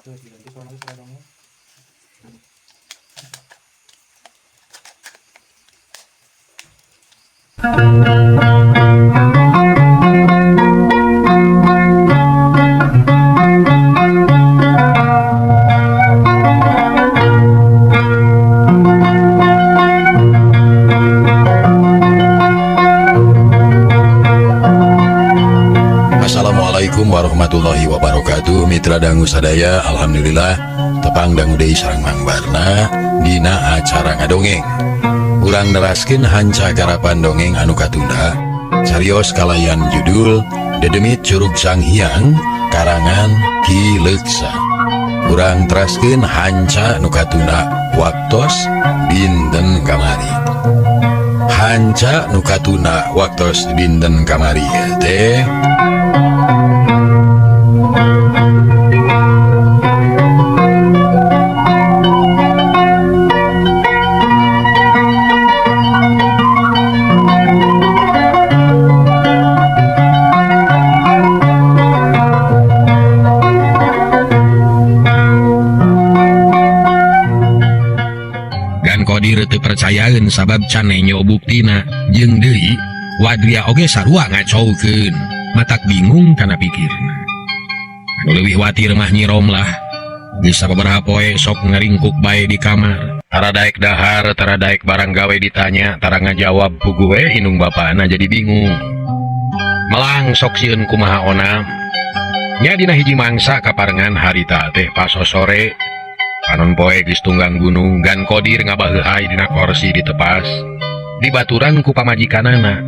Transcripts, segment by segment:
Tuh, diganti soalnya seradangnya. Assalamualaikum warahmatullahi wabarakatuh. Mitra dangu sadaya, alhamdulillah tepang dangu deui sareng Mang Barna dina acara ngadongeng. Urang neraskeun hanca karapan dongeng anu katunda. Carios kalayan judul Dedemit Curug Sanghyang karangan Ki Leuksa. Urang teraskeun hanca anu katunda waktos dinten kamari. Hanca nu katunda waktos dinten kamari teh Kodir teu percayaeun sabab can nyo buktina jeung deui wadria oge sarua ngacoukeun matak bingung kana pikirna. Anu leuwih watir mah Nyi Romlah geus sababaraha poe sok ngaringkuk bae di kamar tara daek dahar tara daek barang gawe ditanya tara ngajawab ku gue inung bapana jadi bingung. Melang sok sieun kumaha onam nya dina hiji mangsa kaparengan harita teh pas sore panon poe geus tunggang gunung gan Kodir ngabaheuhai dina kursi ditepas dibaturan ku pamajikanana.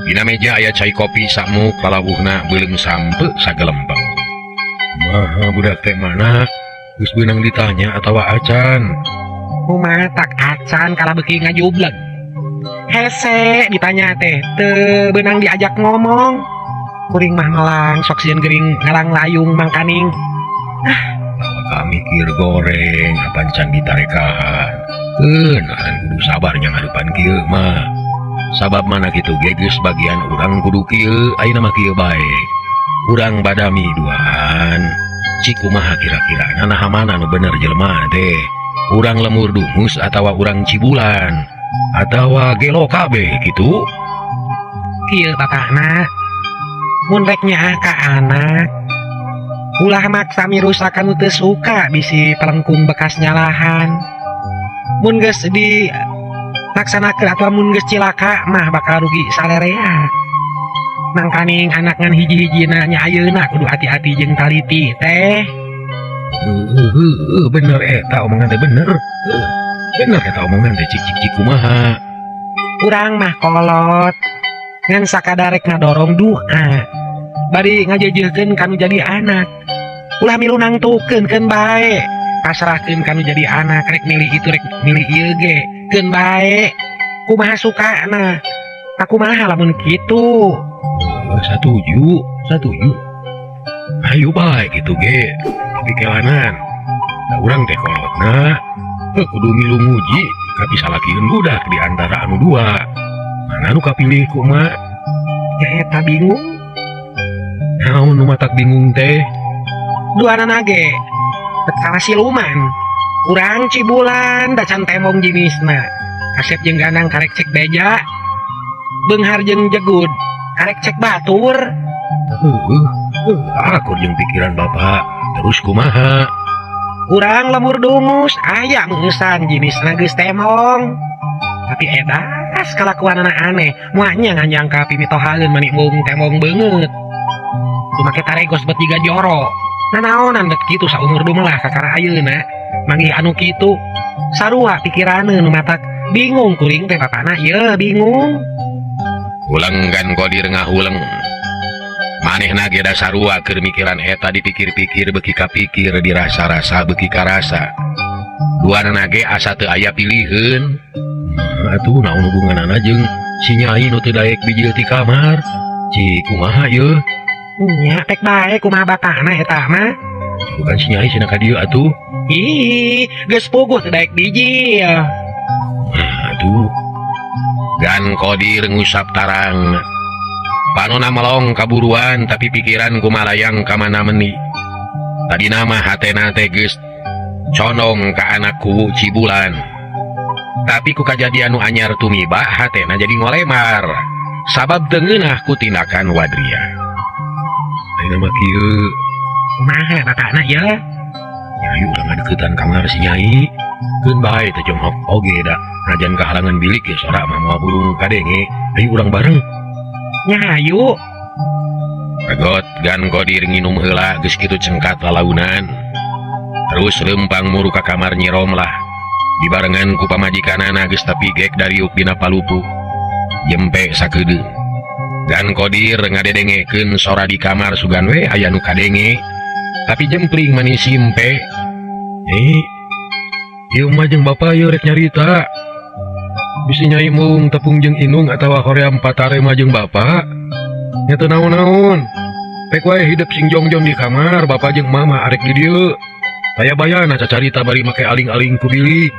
Dina meja aya cai kopi samuk kalawuhna beuleum sampe sagelempeng. Maha budak teh mana geus beunang ditanya atawa acan? Kumaha tak acan kala beuki ngajubleg. Hese ditanya teh teu beunang diajak ngomong. Kuring mah melang sok sieun geuring ngarang layung mangkaning. Mikir goreng apan can ditarekahan nahan kudu sabar nya ngadepan kieu mah sabab mana kitu ge geus bagian urang kudu kieu ayeuna mah kieu bae urang badami duaan cik kumaha kira-kira naha mana nu bener jelema teh urang lemur dungus atawa urang cibulan atawa gelo kabeh kitu kieu bapakna mun rek nyaah ka anak ulah maksa mirusakan teu suka bisi pelengkung bekas nyalahan. Mun geus di laksanakeun atawa mun geus cilaka mah bakal rugi salerea. Mangkaning anak ngan hiji-hijina nya ayeuna kudu hati-hati jeung taliti teh. Bener eta omongan teh bener. Bener eta omongan teh cik kumaha. Urang mah kolot ngan sakadarek ngadorong doa. Bari ngajejeukeun kanu jadi anak. Ulah milu nangtukeun keun bae. Pasrahkeun kanu jadi anak rek milih itu rek milih ieu ge keun bae. Kumaha sukana. Kakumaha lamun kitu. Satuju. Ayo bae kitu ge. Tapi kelanan. Da urang teh kolotna kudu milu nguji kapisalakieun budak di antara anu dua. Mana nu kapilih kumaha? Ya eta bingung. Naon nu matak bingung teh? Duana nage kala siluman urang cibulan da can temong jenisna kasep jeung gandang karek cek beja beunghar jeung jegud karek cek batur. Akur jeung pikiran bapak terus kumaha? Urang lemur dungus aya meusan jenisna geus temong tapi edas kalakuanana aneh moanya nganyangka pimitohaeun manimung temong beungeut tu make taregos bet jiga joro. Nanaonan bet kitu saumur dumelah kakara ayeuna manggih anu kitu sarua pikiraneun nu matak bingung kuring teh bapana ieu bingung. Ulang gan Kodir ngahuleng manehna ge da sarua keur mikiran eta dipikir-pikir beuki kapikir dirasa-rasa beuki karasa duanana ge asa teu aya piliheun. Atuh naon hubunganana jeung si Nyai nu teu daek bijil ti kamar cik kumaha ieu? Nya pek bae kumaha bapakna eta mah. Bukan si Nyai cenah ka dieu atuh. Ih, geus puguh teu daek bijil. Atuh. Gan Kodir ngusap tarang. Panona melong kaburuan tapi pikiran kumalayang ka mana meuni. Tadi nama hatena teh geus condong ka anak kuwu Cibulan. Tapi ku kajadian nu anyar tumiba hatena jadi ngolemar. Sabab tengeunah ku tindakan Wadria. Ayeuna mah kieu. Kumaha batana ya? Nyai urang ngadeukeutan kamar si Nyai. Keun bae teh jonghok oge da. Najan kahalangan bilik ge sora mah moal burung kadenge. Ayo urang bareng. Nyayu. Kagot gan Kodir nginum heula geus kitu cengkat lalaunan. Terus lempang muru ka kamar Nyi Romlah. Dibarengan ku pamajikanana geus tapigek dariuk dina palupu. Jempe sakeudeung. Gan Kodir ngadedengekeun sora di kamar sugan we aya nu kadenge. Tapi jempling manis simpe. Ieu mah jeung bapa ieu rek nyarita. Bisi Nyai mung tepung jeung inung atawa hoream patare mah jeung bapa. Nya teu naon-naon. Pek wae hidup sing jongjong di kamar bapa jeung mama arek di dieu. Taya bayana cacarita bari make aling-aling ku bilik.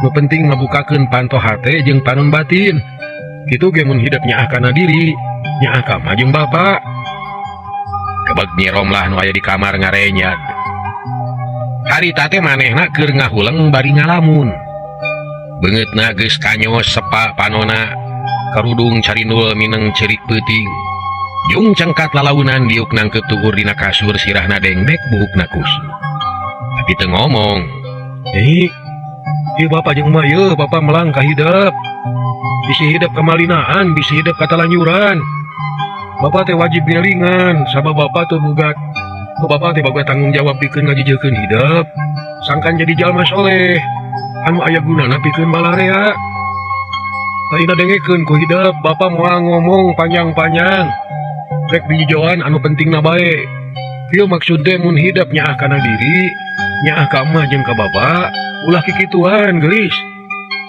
Nu penting ngabukakeun panto hate jeung panon batin. Kitu ge mun hidup nyaah kana diri, nyaah ka mah jeung bapa. Kebeg Nyi Romlah nu aya di kamar ngarenyag. Harita teh manehna keur ngahuleng bari ngalamun. Beungeutna geus kanyos sepa panona, karudung carindul mineng ceurik peuting. Jung cengkat lalaunan diuk nangkep tugur dina kasur sirahna dengbek buhukna kusu. Tapi teu ngomong. Ieu bapa jeung emak ieu bapa melang ka hidep. Bisi hidup kemalinaan, bisi hidup katalanyuran. Bapak teh wajib ngelingan, sabab bapak tuh boga bapak teh boga tanggung jawab pikeun ngajijeukeun hidup. Sangkan jadi jalma soleh, anu aya gunana pikeun balarea. Taina dengekeun ku hidup, bapak moal ngomong panjang-panjang. Rek dijauhan anu pentingna bae. Ieu maksud teh mun hidup nyaah kana diri, nyaah ka emah jeung ka bapak, ulah kikituan geulis.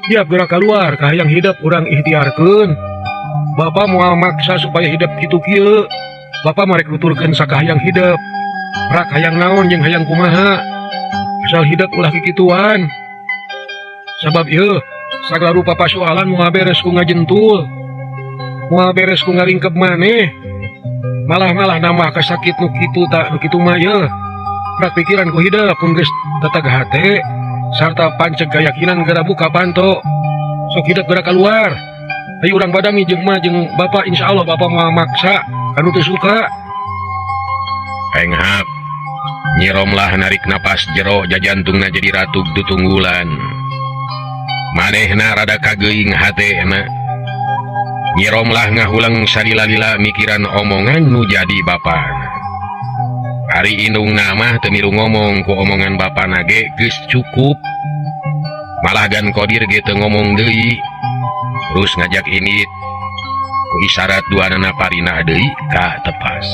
Tiap gerak keluar kahayang hidup urang ikhtiarkeun. Bapak moal maksa supaya hidup kitu kieu. Bapak marek nuturkeun sakahayang hidup. Rak hayang naon jeung hayang kumaha. Asal hidup ulah kikituan. Sabab ieu sagala rupa pasoalan moal beres ku ngajentul. Moal beres ku ngaringkep maneh. Malah nambah kasakit nu kitu tak nu kitu mah ieu. Rak pikiran ku hidup pun geus teteg hate sarta panceg keyakinan geura buka panto. Sok hidup geura keluar. Ayo urang badami jeung mah jeung bapak insyaallah bapak moal maksa kanu teu suka. Enghap. Nyi Romlah narik napas jero jajantungna jadi ratug tutunggulan. Manehna rada kageuing hatena. Nyi Romlah ngahulang salila-lila mikiran omongan nu jadi bapana. Hari indungna mah teu milu ngomong ku omongan bapana ge geus cukup. Malah gan Kodir ge teu ngomong deui. Terus ngajak ini ku isyarat duanana parina deui ka tepas.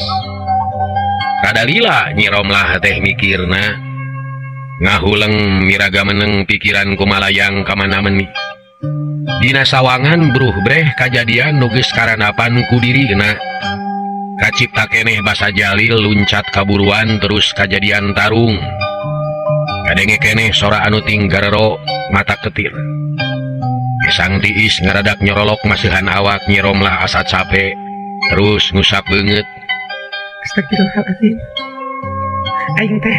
Kadalila Nyi Romlah teh mikirna ngahuleng miraga meneng pikiran kumalayang ka mana meuni. Dina sawangan bruh breh kajadian nu geus karanapan ku dirina. Kacipta keneh basa jalil luncat kaburuan terus kajadian tarung. Kadenge keneh sora anu tinggarero mata ketir. Sang tiis ngaradak nyorolok masihan awak Nyi Romlah asa capek. Terus ngusap beungeut. Astagfirullahaladzim. Aing teh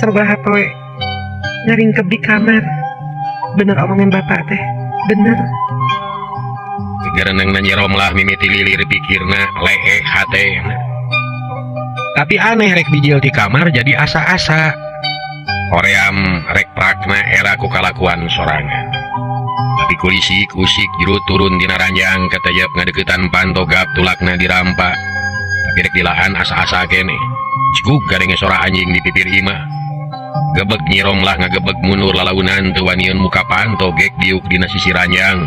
sabaraha poe ngaringkep di kamar. Bener omongan bapak teh, bener. Gerenengna Nyi Romlah mimiti lilir pikirna leeh hatena. Tapi aneh rek dijieul di kamar jadi asa-asa. Hoream rek prakna era ku kalakuan sorangan. Tapi kulisik usik jerut turun dina ranjang katayap ngadeuketan pantogap tulakna dirampa. Tapi rek dilaan asa-asa kene. Cukuk gadenge sora anjing di pipir imah. Gebeg Nyi Romlah ngagebeg mundur lalaunan teu waniun muka panto gek diuk dina sisi ranjang.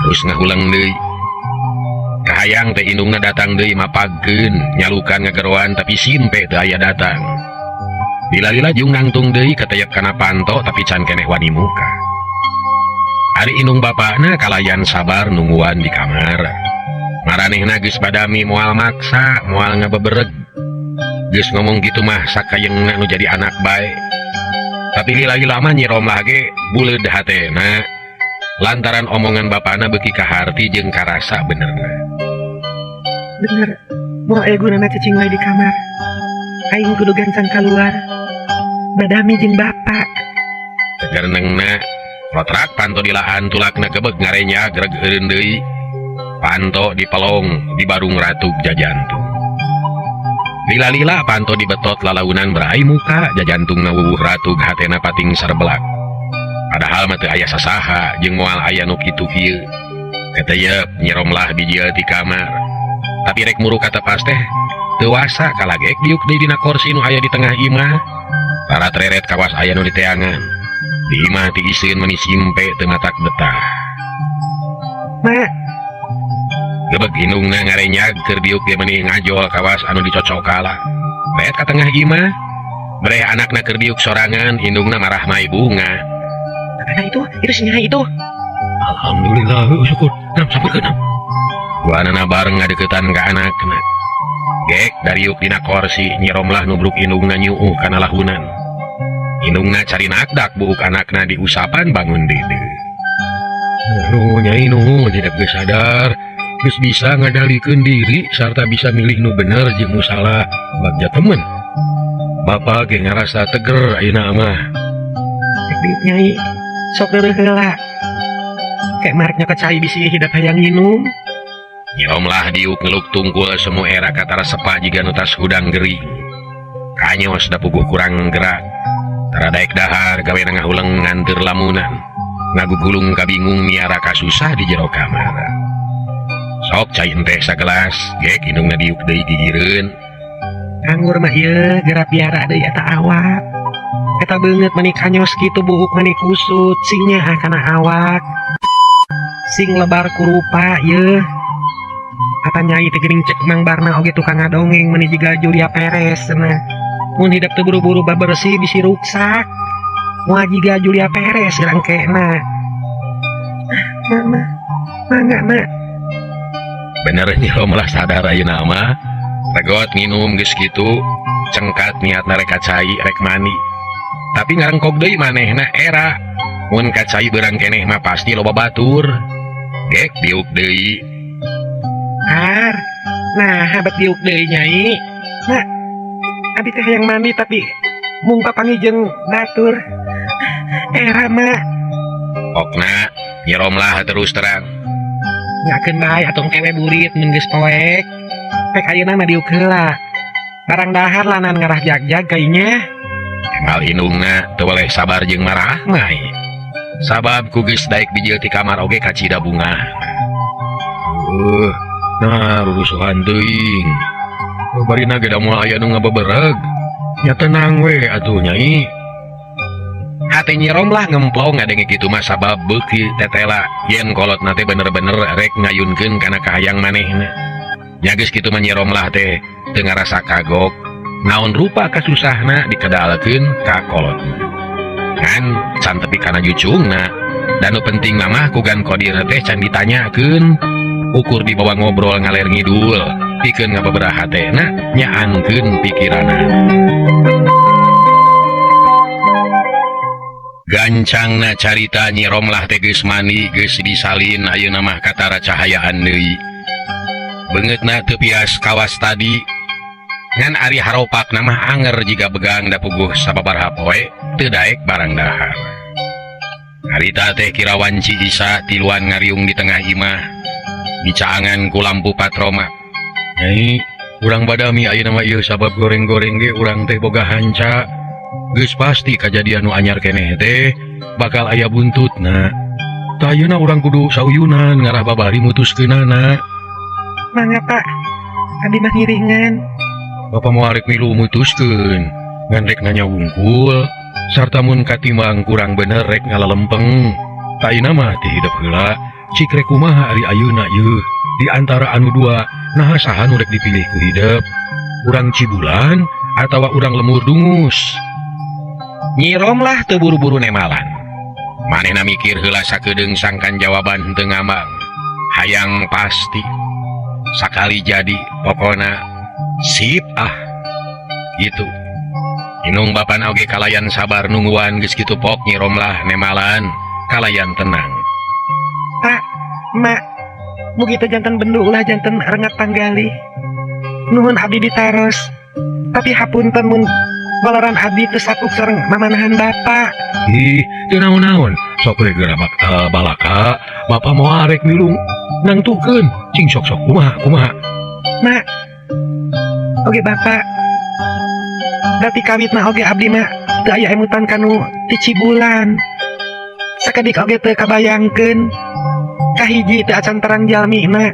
Terus ngahulang deui. Kahayang teh indungna datang deui mapagkeun nyalukan ngageroan tapi simpe teu aya datang. Lila-lila jung nangtung deui katayap kana panto tapi can keneh wani muka. Ari indung bapana kalayan sabar nungguan di kamar. Maranehna geus badami moal maksa, moal ngabebereg. Geus ngomong gitu mah sakayeungna nu jadi anak bae. Tapi lila-lila mah Nyi Romlah ge buleud hatena. Lantaran omongan bapana beuki ka harti jeung karasa benerna. Bener, moal aya gunana cacing wae di kamar. aing kudu gancang keluar badami jeung bapak. Tegarnengna rotrak panto dilaan tulakna gebeg ngarenya greg eureun deui. Panto dipelong di barung ratug jajantung. Lila-lila panto dibetot lalaunan berai muka jajantungna wuwuh ratug hatena pating sarbelak. Padahal mah teu aya sasaha jeung moal aya nu kitu kieu. Keteuyeub nyiromlah bijil di kamar. Tapi rek muru katepas teh teu wasa kalagek diuk deui dina kursi nu aya di tengah imah. Para treret kawas aya nu di teangan. Di imah ti iseun meni simpe teu matak betah. Mak, Gebeg indungna ngarenyag keur diuk dia meni ngajol kawas anu dicocok kala. Ret ka tengah imah. Breh anakna keur diuk sorangan indungna marah mai bunga. karena itu si itu. Alhamdulillah syukur. Nam sampurkeun nam. Duanana bareng ngadeuketan ka anakna. Gek dariuk dina kursi nyiromlah nubruk indungna nyuuh kana lahunan. Indungna cari nakdak buuk anakna diusapan bangun dede. Nyai nuhun tidak geus sadar, geus bisa ngadalikeun diri sarta bisa milih nu bener jeung nu salah bagja temen. Bapak ge ngarasa teger ayeuna mah. Cek diuk nyai, sok deureuh heula. Kayak mareknya kecai bisi hidup hayang nginum. Nyiromlah diuk ngeluk tungkul semu era katara sepa jiga nu tas hudang gering. Kanyos da puguh kurang gerak. Tara daek dahar gawe ngahuleng nganteur lamunan. Ngagugulung kabingung miara kasusah di jero kamar. Sok cai teh sagelas, gek indungna diuk deui gigireun. Anggur mah ieu geura biara deui eta awak. Eta beungeut mani kanyos kitu buuk mani kusut sing nyaha kana awak. Sing lebar ku rupa ieu. Apa nyai teh geuning cek Mang Barna oge tukang ngadongeng mani jiga Julia Perez cenah. Mun hidup teu buru-buru babersih bisi ruksak. Moal jiga Julia Perez rangkena. Mama, mangga mak. Bener nyiromlah sadar ayeuna mah. Regot nginum geus kitu, cengkat niatna rek kacai rek mani. Tapi ngarengkog deui manehna era. Mun kacai beurang keneh mah pasti loba batur. Gek diuk deui. Ar, nah habat diuk deui nyai. Mak, abi teh yang mandi tapi mung papangi jeung batur. Era mak. Okna nyiromlah terus terang. Nyakeun bae atuh kewe burit mun geus poek. Pek ayeuna mah diuk heula. Barang dahar lanan ngarah jag-jag kainya. Mal indungna teu boleh sabar jeung marah mai. Sabab ku geus daek bijil ti kamar oge kacida bunga. Nah rurusuhan teuing. Barina ge da moal aya nu ngabebereg. Nya tenang we atuh nyai. Hati nyiromlah ngemplong ngadenge kitu mah sabab beuki tetela yen kolotna teh bener-bener rek ngayunkeun kana kahayang manehna. Nya geus kitu mah nyiromlah teh teu ngarasa kagok naon rupa kasusahna dikedalkeun ka kolotna. Kan can tepi kana jucungna dan nu penting mah kugan kodir teh can ditanyakeun ukur dibawa ngobrol ngaler ngidul pikeun ngababaraha hatena nyaankeun pikiranna. Gancangna carita nyiromlah teh geus mani geus disalin ayeuna mah katara cahayaan deui. Beungeutna teu pias kawas tadi ngan ari haropakna mah anger jiga begang da puguh sababaraha poe teu daek barang dahar. Harita teh kirawanci Isa tiluan ngariung di tengah imah dicaangan ku lampu patroma. Nyai, urang badami ayeuna mah ieu sabab goreng-goreng ge urang teh boga hanca. Geus pasti kajadian nu anyar keneh teh bakal aya buntutna. Tah ayeuna urang kudu sauyunan ngarah babari mutuskeunana. Mangga Pak, abi mah ngiringan. Bapa moal rek milu mutuskeun ngan rek nanya wungkul sarta mun katimbang kurang bener rek ngalalempeng. Tah ayeuna mah teh hidup heula cik rek kumaha ari ayeuna ieu di antara anu dua naha saha nu rek dipilih ku hidup, urang Cibulan atawa urang Lemur Dungus. Nyiromlah teu buru-buru nemalan. Manehna mikir heula sakedeung sangkan jawaban teu ngambang. Hayang pasti. Sakali jadi pokona sip gitu. Inung bapan oge kalayan sabar nungguan geus kitu pok nyiromlah nemalan kalayan tenang. Pak, Mak, mugi teh janten bendu ulah janten rengat panggali. Nuhun abdi ditaros. Tapi hapunten mun balaran abdi teu sapuk sareng mamanahan bapak. Ih, teu naon-naon. Sok we geura balaka, Bapak mau arek milung nangtukeun. Cing sok-sok kumaha. Mak, oge bapak. Berarti kawitna oge abdi mah teu aya emutan kanu ti Cibulan. Sakadik oge teu kabayangkeun. Kahiji teu acan terang jalmina.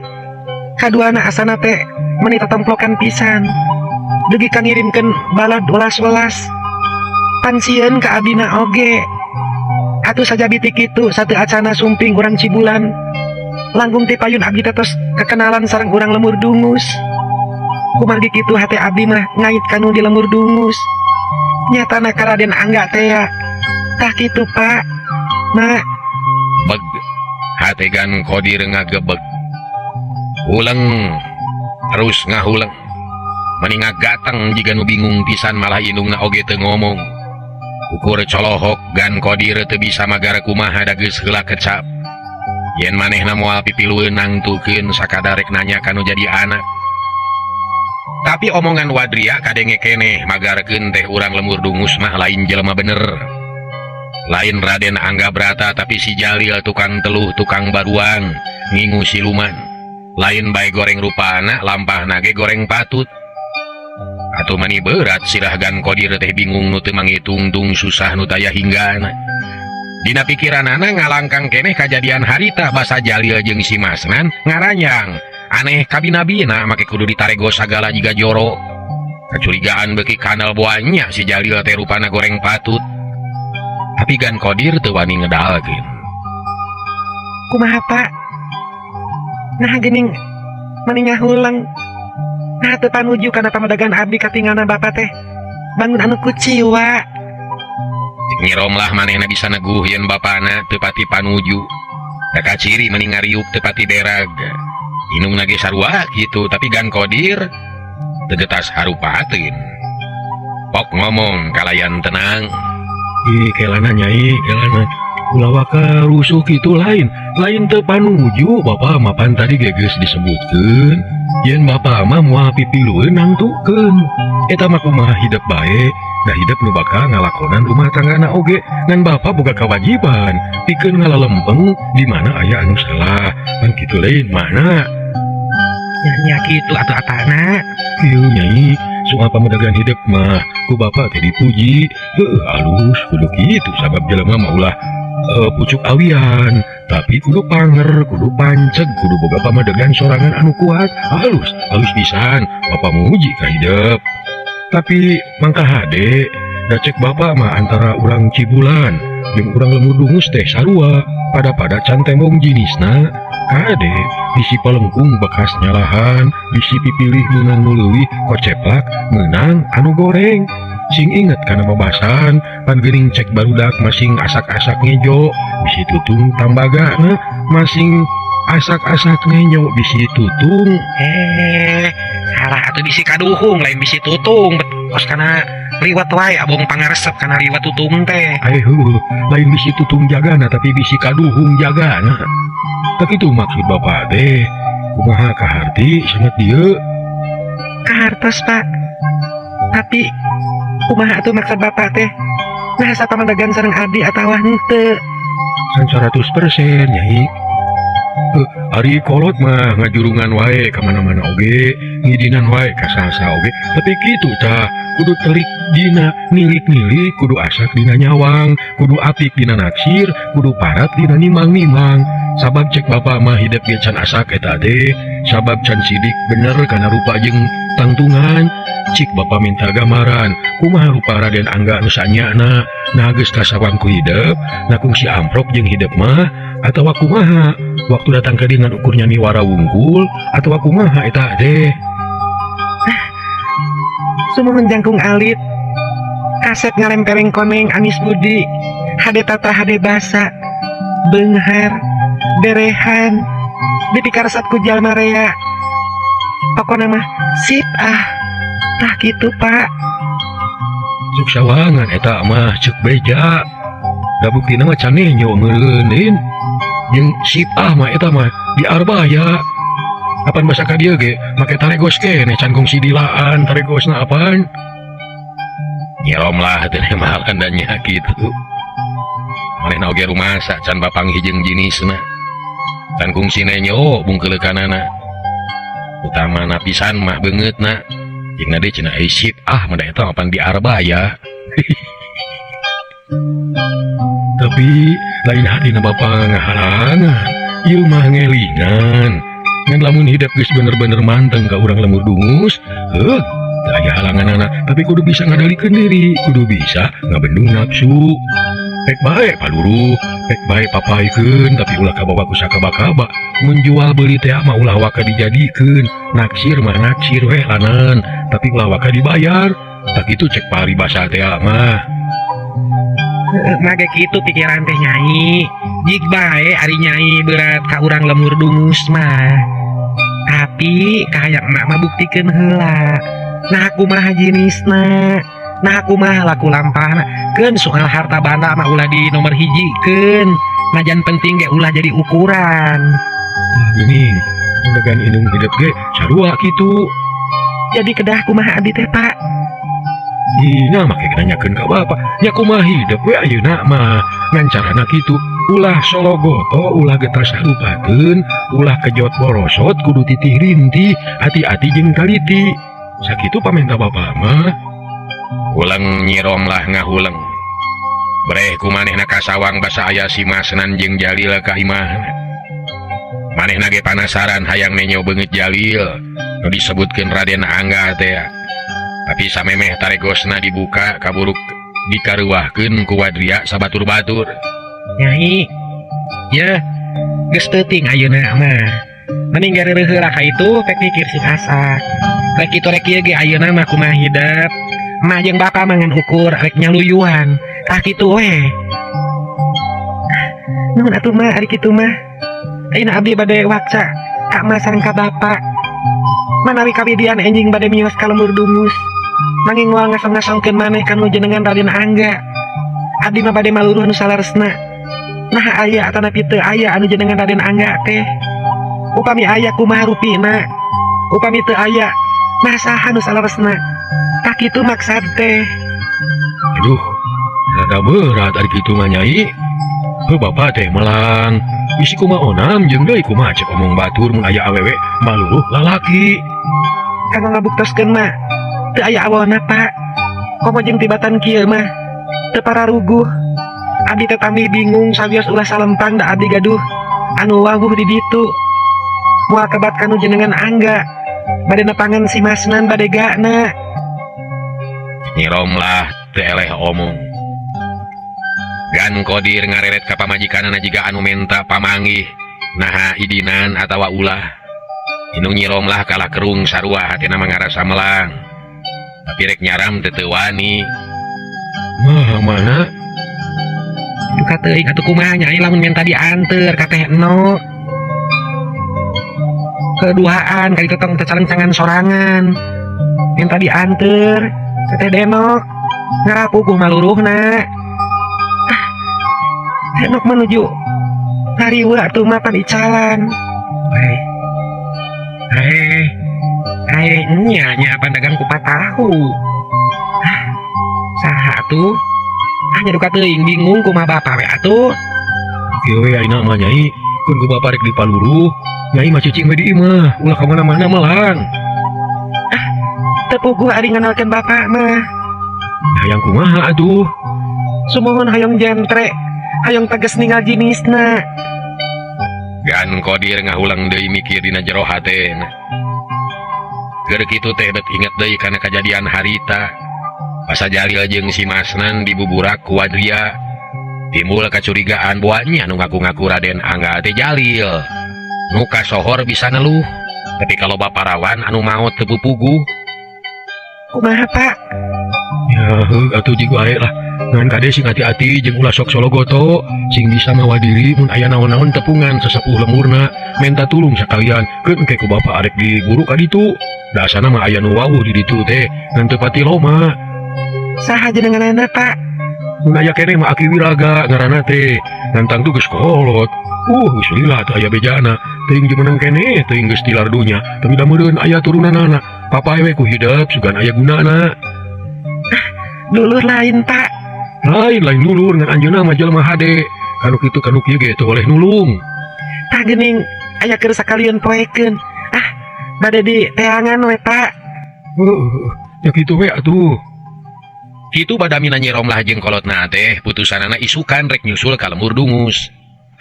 Kaduana asana teh meuni tetomplokan pisan. Dugi kangirimkeun balad welas-welas. Pansieun ka abdina oge. Atuh saja bitik kitu satu acana sumping urang Cibulan. Langkung ti payun abdi teh tos kekenalan sareng urang lemur dungus. Kumargi kitu hate abdi mah ngait kanu di lemur dungus. Nyatana ka Raden Angga teh ya. Tah kitu Pak. Mak, Beg, hategan Kodir ngagebeg. Uleng, terus ngahuleng. Mending ngagateng jika nu bingung pisan malah indungna oge teu ngomong. Ukur colohok gan Kodir teu bisa magara kumaha da geus heula kecap. Yen manehna moal pipilueun nangtukeun sakadarek nanya kanu jadi anak. Tapi omongan Wadria kadenge keneh magarkeun teh urang lemur dungus mah lain jelema bener. Lain Raden Angga Brata tapi si Jalil tukang teluh tukang baruang ngingu siluman. Lain bae goreng rupana lampahna ge goreng patut. Atuh mani berat sirahgan Kodir teh bingung nu teu mangitungtung susah nu taya hinggana. Dina pikiranana ngalangkang keneh kajadian harita basa Jalil jeung si Masnan ngaranyang. Aneh kabina-bina make kudu ditaregos sagala jiga joro. Kecurigaan beki kanal boanya si Jalil teh rupana goreng patut. Tapi gan Kodir teu wani ngedalkeun. kumaha Pak? Nah geuning meuni ngahulang. Nah teu panuju kana pamadagan abdi katinggalna bapak teh. Bangun anu kuciwa. Nyirom lah manehna bisa neguh yen bapana teu pati panuju. Da kaciri meuni ngariuk teu pati derag. Inungna ge sarua kitu tapi gan Kodir teu getas harupateun. Pok ngomong kalayan tenang. Ih, kelana nyai, kelana. Ulah ka rusuh kitu lain teu panuju Bapak mapan tadi geus disebutkeun. Yen Bapak mah moal pipilueun nangtukeun. Eta mah kumaha hidup bae, da hidup nu bakal ngalakonan rumah tanggana oge. Ngan Bapak boga kewajiban pikeun ngalalempeng di mana aya anu salah. Pan kitu lain mana? Nya kitu atuh atana. Ieu nyai, soal pamadagan hidup mah ku Bapak teh dipuji. Halus kudu kitu sabab jelema mah ulah pucuk awian, tapi kudu panger, kudu panceg, kudu boga pamadegan sorangan anu kuat. Halus pisan, Bapak muji ka hidup. Tapi mangka hade, da cek Bapak mah antara urang Cibulan jeung urang lemur dungus teh sarua, pada can tembong jinisna. Kade bisi palengkung bekas nyalahan, bisi pipilih meunang nu leuwih koceplak meunang anu goreng. Sing inget kana babasan pan geuning cek barudak masing asak-asak ngejo bisi tutung tambagana masing asak-asak ngejo bisi tutung. Salah atuh bisi kaduhung lain bisi tutung. Betos kana liwat wae abong pangaresep kana liwat tutung teh. Lain bisi tutung jagana tapi bisi kaduhung jagana. Tak itu maksud Bapak teh. Kumaha kaharti sangat dieu? Kahartos Pak. Tapi kumaha atuh maksud Bapak teh? Nah sapamadagan sareng abdi atawa henteu? 100% nyai. Ari kolot mah ngajurungan wae ka mana-mana oge, ngidinan wae ka sasa oge. Tapi kitu tah, kudu telik dina nilik-nilik, kudu asak dina nyawang, kudu apik dina naksir, kudu parat dina nimang-nimang. Sabab cek Bapak mah hidup ge can asak eta teh, sabab can sidik bener kana rupa jeung tangtungan. Cik Bapak minta gambaran, kumaha rupa Raden Angga nu sanyana, nah geus kasawan ku hidup, nah kungsi amprok jeung hidup mah, atawa kumaha waktu datang ke dengan ukurnya niwara wungkul, atawa kumaha eta teh. Sumuhun jangkung alit. Kaset ngalempereng koneng Anis Budi. Hade tata hade basa. Beunghar, derehan, dipikaresep ku jalma rea. Pokona mah sip ah. Tah kitu Pak. Cuk sawangan eta mah cek beja. Da buktina mah can nyo ngeuleun. Jeung sip ah mah eta mah di arbaya. Apan basa ka dieu ge make taregos keneh can kongsi dilaan taregosna apaan? Nyirom lah teu malan dan nya kitu. Manehna oge rumasa can bapanggih jeung jinisna. Can kungsi nenyo bungkeulekanana. Utamana pisan mah beungeutna. Jeung nade cenah isip mada eta apan di Arbaya. Tapi lain hatina bapa ngaharangan, ieu mah ngelingan. Ngan lamun hidup geus bener-bener manteng ka urang lemur dungus, teu aya halangan anak, tapi kudu bisa ngadalikeun diri, kudu bisa ngabendung nafsu. Pek bae paluru, pek bae papaikeun, tapi ulah kabawa ku sakaba-kaba. Mun jual beuli teh mah ulah waka dijadikeun, naksir mah naksir we lanan, tapi ulah waka dibayar. Tak itu cek paribasa teh mah. Mage kitu pikiran teh Nyai. Jig bae ari Nyai berat ka urang lemur dungus mah. Tapi kayak emak mah buktikeun heula. Nah aku mah jenisna. Nah aku mah laku lampahna. Keun soal harta banda mah ulah di nomor hijikeun. Najan penting ge ulah jadi ukuran. Geuning, mendegan indung hidup ge sarua kitu. Jadi kedah kumaha abdi teh Pak? Ina make nanyakeun ka bapa, nya kumaha hidup we ayeuna mah. Ngan carana kitu, ulah sologoto, ulah getah sarupakeun, ulah kejot borosot kudu titih rinti, hati-hati jeung taliti. Sakitu pamenta bapa mah. Ulang Nyirom lah ngahuleng. Breh ku manehna kasawang basa aya si Masnan jeung Jalil ka imahna. Manehna ge panasaran hayang nenyo beungeut Jalil nu disebutkeun Raden Angga teh. Tapi samemeh taregosna dibuka kaburuk dikareuwahkeun ku Wadria sabatur-batur. Nyai, ya geus teuting ayeuna mah. Mending gareureuk heula ka itu pek mikir si asa. Rek kitu rek ieu ge ayeuna mah kumaha hidup. Mah jeung bapa mangan ukur rek nyaluyuan. Tah kitu we. Nuhun atuh mah ari kitu mah. Ayeuna abdi bade wakca ka mah sareng ka bapa. Manawi kawidian enjing bade mios ka lemur dungus. Nanging moal ngasong-ngasongkeun maneh kanu jenengan Raden Angga. Abdi mah bade maluruh nu salaresna. Nah aya atanapi teu aya anu jenengan Raden Angga teh. Upami aya kumaha rupina. Upami teu aya, nah saha nu salaresna. Tak kitu maksad teh. Aduh, rada berat ari kitu mah Nyai. Heuh bapa teh melang. Bisi kumaha onam jeung deui kumaha cek omong batur mun aya awewe maluruh lalaki. Kanggo ngabuktoskeun mah teu aya awona Pak. Komo jeung tibatan kieu mah teu pararuguh. Abdi teh tamih bingung sabios ulah salempang da abdi gaduh anu wawuh di ditu. Moal kebat kanu jenengan Angga bade nepangan si Masnan bade gana. Nyirom lah teu eleh omong. Gan Kodir ngareret ka pamajikanana jiga anu menta pamanggih naha idinan atawa ulah. Indung Nyirom lah kalah kerung sarua hatina mangarasa melang. Tapi rek nyaram teu wani. Mah mana? Duka teuing atuh kumaha Nyai lamun menta dianteur ka Teh Eno. Keduaan kali tong teu calencangan sorangan. Menta dianteur ka Teh Denok ngarapuguh maluruhna. Denok menuju hariwa atuh mah pan icalan. Nya pan dagang kupat tahu. Saha atuh? Hanya duka teuing bingung kumaha bapa we atuh. Kieu we ayeuna mah Nyai, kun ku bapa rek dipaluruh, Nyai mah cicing we di imah, ulah ka mana-mana melang. Teu puguh ari nganalkeun bapa mah. Hayang kumaha atuh? Sumohon hayang jentre, hayang tegas ninggal jinisna. Gan Kodir ngahulang deui mikir dina jero hatena. Keur kitu teh det inget deui kana kajadian harita. Pas Jalil jeung si Masnan dibuburak ku Wadria. Timbul kacurigaan buahnya anu ngaku-ngaku Raden Angga teh Jalil. Nu kasohor bisa neluh. Tapi kalau baparawan anu maot teu pupuguh. Kumaha Pak? Ya heuh atuh jigo ae lah. Ngan kade sing hati-hati jeung ulah sok sologoto, sing bisa mawa diri mun aya naon-naon tepungan sesepuh lemurna, menta tulung sakalian keun engke ku bapa arek diguru ka ditu. Dasana mah aya nu wawuh di ditu teh, ngan teu pati loma. Saha jenenganana Pak? Mun aya keneh mah Aki Wiraga ngaranna teh, nantang tuh geus kolot. Geus lila teu aya bejana, teuing jumeneng keneh teuing geus tilar dunya, tapi da meureun aya turunanana. Papae we ku hideup sugan aya gunana. Dulur lain tak. Lain dulur ngan anjeunna mah jelema hade. Kanu kitu kanu kieu ge teu boleh nulung. Tak geuning aya keur sakalian poekeun. Bade di teangan we tak. Ya kitu we atuh. Kitu badamina Nyi Romlah jeung kolotna teh putusanana isukan rek nyusul ka lemur dungus.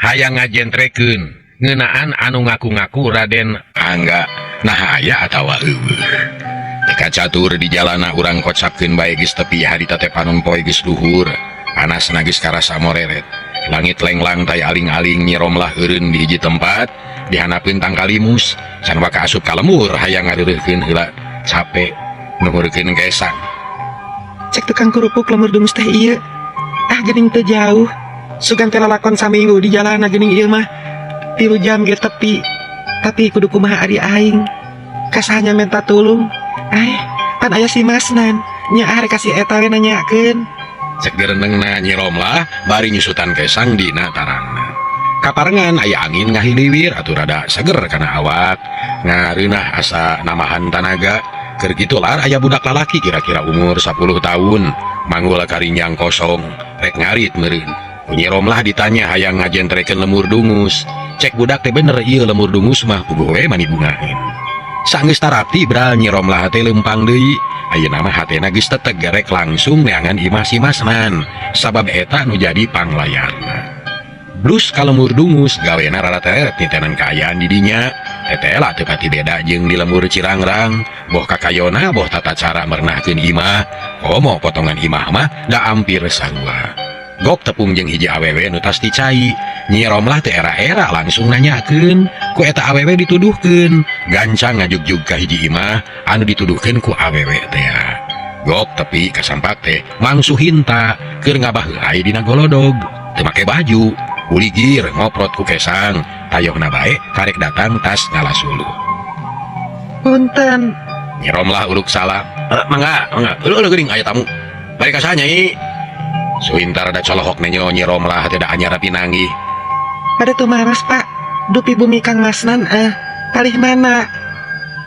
Hayang ngajentrekeun ngeunaan anu ngaku-ngaku Raden Angga nah aya atawa eueuh. Teka catur di jalana urang kocapkeun bae geus tepi harita teh panon poe geus luhur. Panasna geus karasa moreret. Langit lenglang tay aling-aling Nyi Romlah eureun di hiji tempat dihanapeun tangkalimus can waka asup ka lemur hayang ngareureuhkeun heula capek nuhurkeun gesang. Cek tukang kerupuk lemur dungus teh ieu. Geuning teu jauh. Sugan teh lalakon saminggu di jalana geuning ieu mah 3 jam ge tepi. Tapi kudu kumaha ari aing. Kasahnya minta tulung. Pan aya si Masnan. Nya arek kasih eta we nanyakeun. Cek gerenengna Nyi Romlah bari nyusutan gesang dina tarangna. Kaparengan aya angin ngahiliwir atuh rada seger kana awak. Ngareunah asa namahan tanaga. Keur kitu lar aya budak lalaki kira-kira umur 10 tahun, manggul karinjang kosong, rek ngarit meureun. Nyi Romlah ditanya hayang ngajentrekeun lemur dungus. Cek budak teh bener ieu lemur dungus mah puguh we mani bungaheun. Saenggeus tarapti bral Nyi Romlah teh lempang deui. Ayeuna mah hatena geus teteg rek langsung neangan imah si Masnan, sabab eta nu jadi panglayarna. Blus ka lemur dungus gawena rada teret nitenan kaayaan di dinya. Tetela teu pati beda jeung di lemur Cirangrang, boh kakayona boh tata cara merenahkeun imah, komo potongan imah mah da ampir sarua. Gok tepung jeung hiji awewe nu tas dicai, Nyi Romlah teh era-era langsung nanyakeun, ku eta awewe dituduhkeun, gancang ngajugjug ka hiji imah anu dituduhkeun ku awewe teh. Gok tepi kasampak teh mangsu hinta keur ngabaheuai dina golodog, teu make baju. Uligir ngoprot ku kesang, tayohna bae karek datang tas ngalasuluh. Punten. Nyi Romlah uluk salam. Mangga. Ulu geuning aya tamu. Bari ka saha Nyai? Suintar da colohok nenyo Nyi Romlah teh da anyar pinanggih. Pada tuh maras pak. Dupi bumi Kang Masnan kalih mana?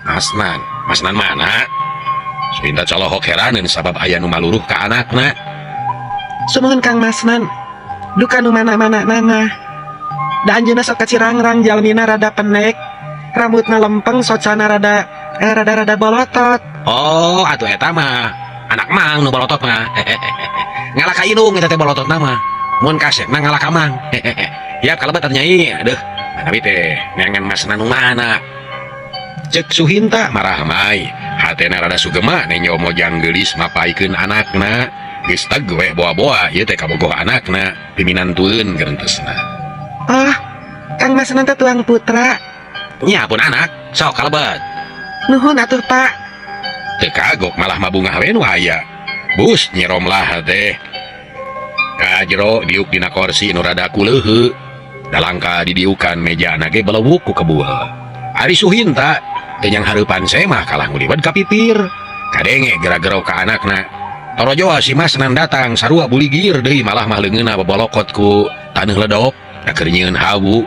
Masnan mana? Suintar colohok heraneun sabab aya nu maluruh ka anakna. Sumuhun Kang Masnan. Duka nu mana-mana nana. Da anjeunna sok ka Cirangrang jalmina rada pendek, rambutna lempeng, socana rada bolotot. Oh, atuh eta mah anak mang nu bolotot mah. Ngalah ka indung eta teh bolototna mah. Mun kasetna ngalah ka mang. Yap kalebet atuh Nyai. Aduh, manawi teh neangan Masna nu mana. Cek Suhinta marah mai. Hatena rada sugema nenyo mojang geulis mapaikeun anakna. Geus teg we boa-boa ieu teh kabogoh anakna piminantueun gerentesna. Kang Masnan teh tuang putra. Nya pun anak, sok kalebet. Nuhun atuh pak. Teu kagok malah mabungah we nu aya. Bus Nyi Romlah teh ka jero diuk dina kursi nu rada kuleuheu. Dalangka didiukan mejana ge belewuk ku kebuel. Ari Suhinta teh nyang hareupan semah kalah ngulibet ka pipir. Kadenge gara-gero ka anakna. Torojo si Masnan datang sarua buligir deui malah mah leungeunna babolokot ku taneuh ledok da keur nyieun hawu.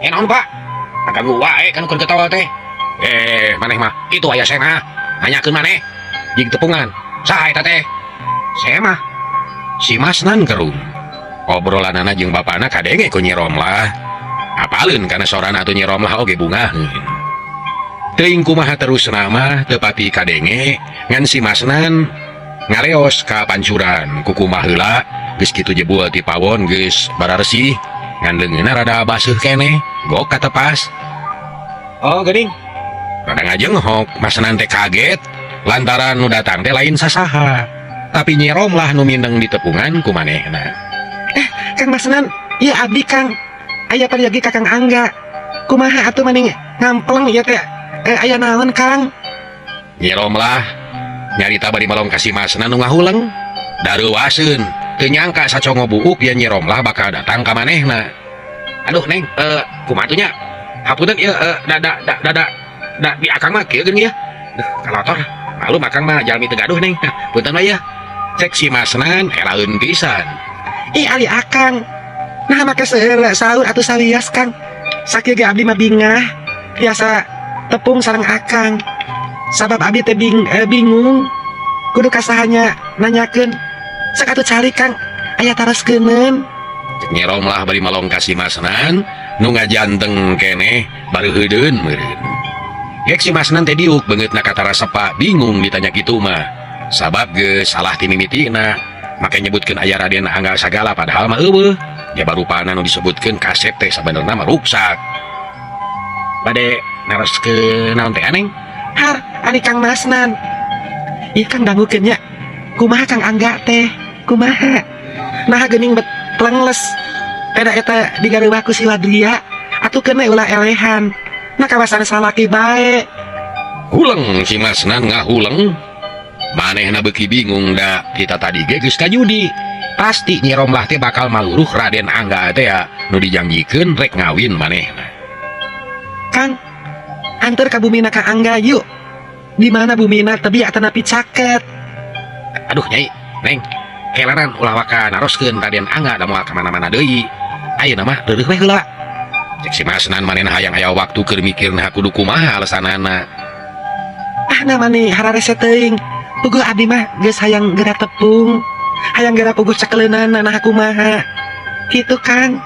Naon Pak? Kaganggu wae kan keur ketawa teh. Maneh mah itu aya sena. Nanyakeun maneh. Jig tepungan. Saha eta teh? Semah. Si Masnan gerung. Obrolanana jeung bapana kadenge ku Nyi Romlah. Apaleun kana sorana atuh Nyi Romlah oge bungaheun. Teuing kumaha terus nama tepati kadenge ngan si Masnan ngaleos ka pancuran ku kumaha heula geus kitu jebul ti pawon geus bararesih ngan leungeunna rada baseuh keneh gok katepas. Oh geuning rada ngajenghok Masnan teh kaget lantaran nu datang teh lain sasaha tapi Nyi Romlah nu mindeng di tepungan ku manehna. Kang Masnan ieu abdi Kang aya pariyagi ka Kang Angga kumaha atuh mending ngampleng ieu teh aya naon Kang? Nyi Romlah nyarita bari malong kasih Masna nu ngahuleng dareuwaseun teu nyangka sacongo buuk ya Nyi Romlah bakal datang ka manehna. Aduh Neng kumaha atuh nya hapunten ieu da di akang mah kieu geuning ya kalotor malu akang mah jalmi teu gaduh Neng punten we ya. Cek si Masnan helaeun pisan. Ali akang nah make saur atuh salias Kang sakieu ge abdi mah bingah biasa tepung sareng akang sabab abdi teh bingung kudu kasahanya nanyakeun sakatu cari Kang aya taroskeun. Nyerong lah bari malong kasih masnan nu ngajanteng keneh baru heudeun meureun. Gek si masnan teh diuk beungeut na kata Rasepa bingung ditanya kitu mah. Sabab ge salah ti mimitina make nyebutkeun aya Raden Angga Sagala padahal mah eueuh. Ya barupana nu disebutkeun kasep teh sabenerna mah ruksak. Bade naroskeun naon teh aneng? Har ari Kang Masnan. Ieu Kang dangukeun nya. Kumaha Kang Angga teh? Kumaha? Nah geuning bet plengles. Eda eta digareuwah ku si Wadria. Atuh keun ulah elehan. Nah kawasan salaki bae. Huleng si masnan ngahuleng. Manehna beuki bingung da kita tadi ge geus kajudi. Pasti Nyi Romlah teh bakal maluruh Raden Angga teh ya nu dijanjikeun rek ngawin manehna. Kang, antar ka bumina Kang Angga yuk. Di mana bumina teu biak tanapi caket. Aduh Nyai, Neng, kelaran ulah waka naroskeun Raden Angga da moal ka mana-mana deui. Ayeuna mah reureuh we heula. Cek si masnan manehna hayang aya waktu keur mikirna kudu kumaha alesanana. Ah namani hararese teuing. Puguh abdi mah geus hayang geura tepung. Hayang geura puguh cekeleunana nah kumaha. Kitu Kang.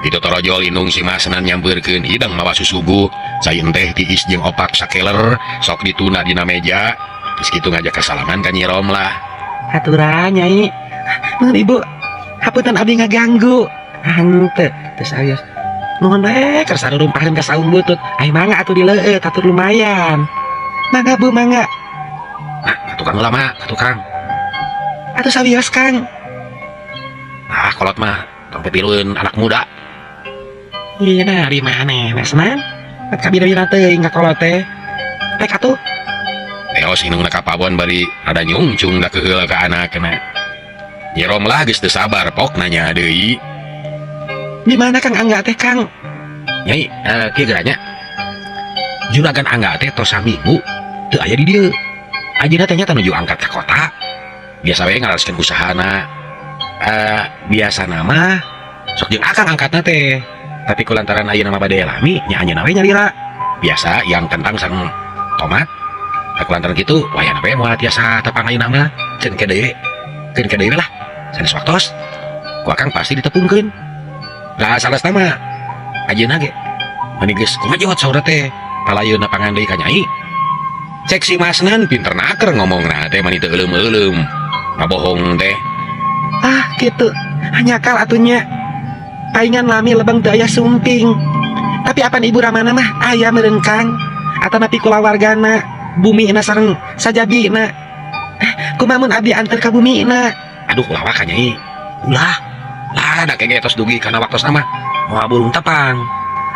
Kitu torojo lindung si masnan nyampeurkeun hidang mawa susuguh. Cain teh tiis jeung opak sakeler sok dituna dina meja. Terus kitu ngajak kasalaman ka Nyi Romlah. Haturan Nyai. Nuhun Ibu. Hapunten abdi ngaganggu. Henteu teu serius. Nuhun bae keur sarurumpaheun ka saung butut. Ai mangga atuh dileueut atur lumayan. Mangga Bu mangga. Nah, tukang lama, tukang. Atuh sawios Kang. Ah, kolot mah tong pipilueun anak muda. Iya nah di mana Masnan? Kat kabira-bira teuing ka kolot teh. Rek atuh. Teos inungna ka pabon bari ada nyungcung da keheul ka anakna. Nyi Romlah geus teu sabar pok nanya deui. Di mana Kang Angga teh Kang? Nyai, kieu geranya. Juragan Angga teh tos saminggu teu aya di dieu. Ajeuna teh nya nuju angkat ka kota. Biasa we ngalaraskeun usahana. Biasana mah sok jeung akang angkatna teh. Tapi kulantaran ayeuna mah bade lami nya anjeunna we nyalira. Biasa yang kentang sareng tomat. Kulantaran kitu wayana we moal tiasa tepang ayeuna mah ceun kede. Keun kede lah. Sanes waktos. Ku akang pasti ditepungkeun. Lah salesna mah ajeuna ge. Mani geus kumajot saur teh. Palayeuna pangandai ka Nyai. Cek si masnan pinter naker ngomongna teh mani teu euleum-euleum. Ngabohong teh. Ah gitu. Hanya kal atunya. Paingan lami lebang teu aya sumping. Tapi apan Ibu Ramana mah aya meureun Kang. Atanapi kulawargana, bumina sareng sajabina. Kumaha mun abdi anter ka bumina? Aduh ulah ka Nyai. Ulah. Lah da kege tos dugi kana waktosna mah moal burung tepang.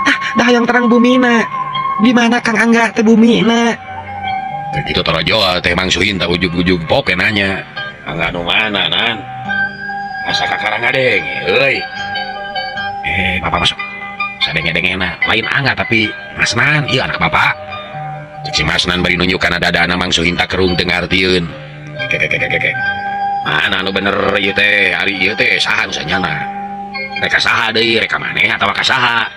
Ah dah yang terang bumina. Di mana Kang Angga teh bumina? Kitu torojo teh mangsuhin tak ujug-ujug poke nanya. Angga nu mana nan? Asa kakarang adeng, euy. Bapak masuk. Sadenge-dengena lain Angga tapi Masnan, ieu anak bapak. Cek si Masnan bari nunjukkan dadana mangsuhin tak kerung teu ngartieun. Keke. Mana nu bener ieu teh, ari ieu teh saha nu sanyana? Reka saha deui, reka maneh atawa ka saha?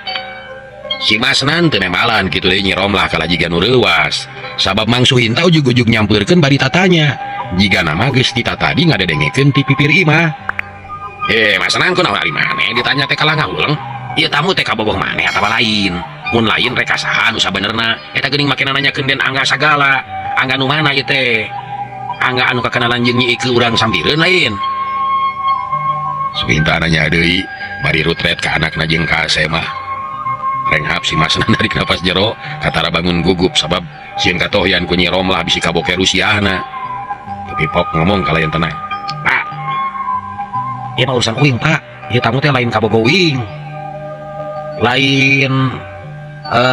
Si Masnan teu nembalan kitu deui Nyi Romlah kalajigan nu reuwas. Sabab mangsuhin teh ujug-ujug nyampeurkeun bari tatanya. Jiga nama geus ditata di ngadedengekeun ti pipir imah. Masnan kunaon ari maneh ditanya teh kalah ngahuleng. Ieu tamu teh kabogoh maneh atawa lain. Mun lain reka saha nu sabenerna eta geuning make nanyakeun Den Angga Sagala. Angga nu mana ieu teh? Angga anu kakenalan jeung Nyi Ike urang sambireun lain. Suinta nanya deui bari rutret ka anakna jeung ka Semah. Renghap si Masnan dari napas jero katara bangun gugup sabab sieun katohyan ku Nyi Romlah bisi kaboke rusiana. Tapi pok ngomong kalayan tenang. Pak, ieu mah urusan uing Pak. Ieu tamu teh lain kabogo uing. Lain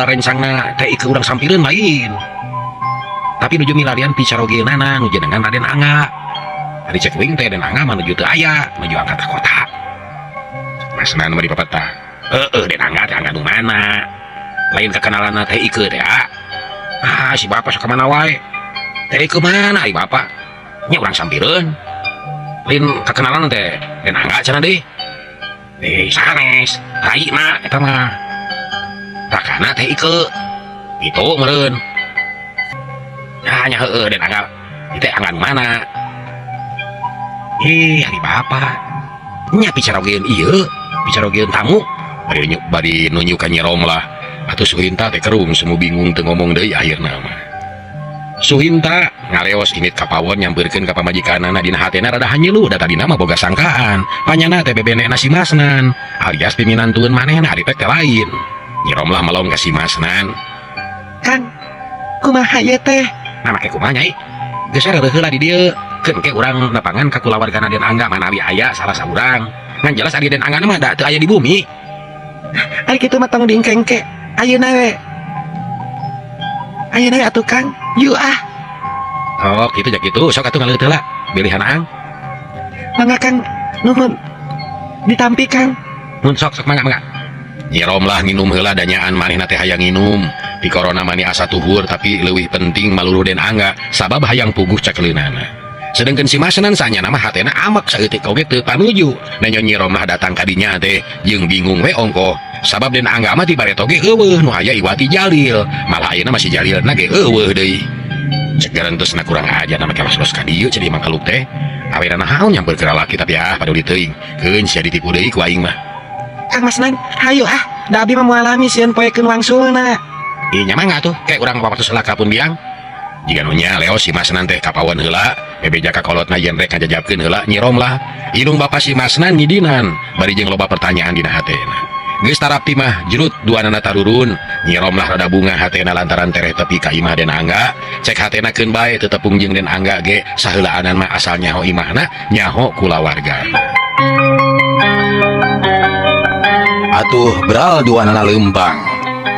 rencangna teh Ike urang sampireun lain. Tapi nuju milarian picarogeunana nuju dengan Raden Angga. Ari cek uing teh Den Angga mah nuju teu aya, nuju angkat ka kota. Masnan mah dipepetah. Den Angga teh Angga nu mana? Lain kekenalanna teh Ike teh. Si bapak sok mana wae? Teh Ike mana ari bapak? Nya urang sampireun. Lain kekenalan teh Den Angga cenah deui. Sanes, raina eta mah. Rakana teh Ike. Itu meureun. Nya heueuh Den Angga. Itu angan mana? Hari bapak. Nya bicara ogeun ieu, bicara ogeun tamu. Bari nunjuk ka Nyi Romlah. Atuh Suhinta teh kerung semu bingung teu ngomong deui akhirna mah. Suhinta ngaleos init ka pawon nyampeurkeun ka pamajikanana dina hatena rada hanyelu da tadina mah boga sangkaan. Panyana teh bebenekna si Masnan, alias piminantueun manehna ari teh lain. Nyi Romlah melong ka si Masnan. Kang, kumaha ieu teh? Nah make kumaha nyai? Geus reureut heula di dieu. Keun ke urang nepangan ka kulawargana Den Angga manawi aya salah saurang. Ngan jelas ari Den Angga mah da teu aya di bumi. Ari kitu mah tong dingkengke. Ayeuna we. Ayeuna atuh Kang. Yu ah. Oh, kitu jak kitu. Sok atuh ngaleut heula. Bilihan aang. Mangga Kang. Nuhun. Ditampi Kang. Mun sok mangga. Nyi Romlah nginum heula danyaan manehna teh hayang nginum. Di corona mani asa tuhur tapi leuwih penting maluluh Den Angga sabab hayang puguh cakleunana. Sedangkan si Masnan sanya nama hatena amak saeutik oge teu panuju. Nanya Nyi Romlah datang ka dinya teh jeung bingung we ongko. Sabab Den Angga mah ti bareto ge eueuh nu aya Iwati Jalil. Malah ayeuna masih Jalilna ge eueuh deui. Cek garantosna kurang aja nama kelos-los ka dieu ceudi mangkaluk teh. Aweuna naon nyamper ke lalaki tapi paduli teuing. Keun sia ditipu deui ku aing mah. Kang Masnan, hayu ah. Da abdi mah moal alami sieun poekeun wangsulna. Ih nya mangga atuh kayak urang papatos heula ka pun biang. Jika nunya Leo si Masnan teh kapawon heula, bebeja ka kolotna yen rek ngajajabkeun heula Nyi Romlah. Indung bapak si Masnan ngidinan, bari jeung loba pertanyaan dina hatena. Geus tarapti mah jerut duanana tarurun, Nyi Romlah rada bunga hatena lantaran tereh tepi ka imah Den Angga. Cek hatena keun bae teu tepung jeung Den Angga ge saheulaanan mah asal nyaho imahna, nyaho kulawargana. Atuh beral duanana leumpang.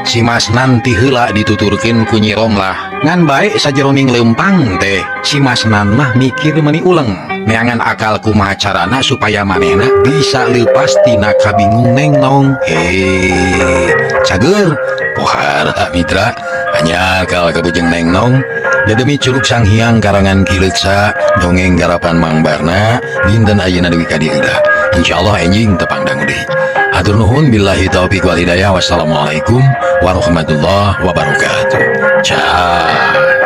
Si Masnan ti heula dituturkeun ku Nyi Romlah. Ngan bae sajeroning leumpang teh si Masnan mah mikir meuni uleng neangan akal kumaha carana supaya manehna bisa leupas tina kabingung Neng Nong. Cager pohar mitra hanya akal kabujeng Neng Nong. Dedemi Curug Sang Hyang karangan Ki Leuksa, dongeng garapan Mang Barna, dinten ayeuna deui ka dieu. Insyaallah enjing tepang dangu deui. Hatur nuhun billahi taufiq wal hidayah. Wassalamualaikum warahmatullahi wabarakatuh. Ciao.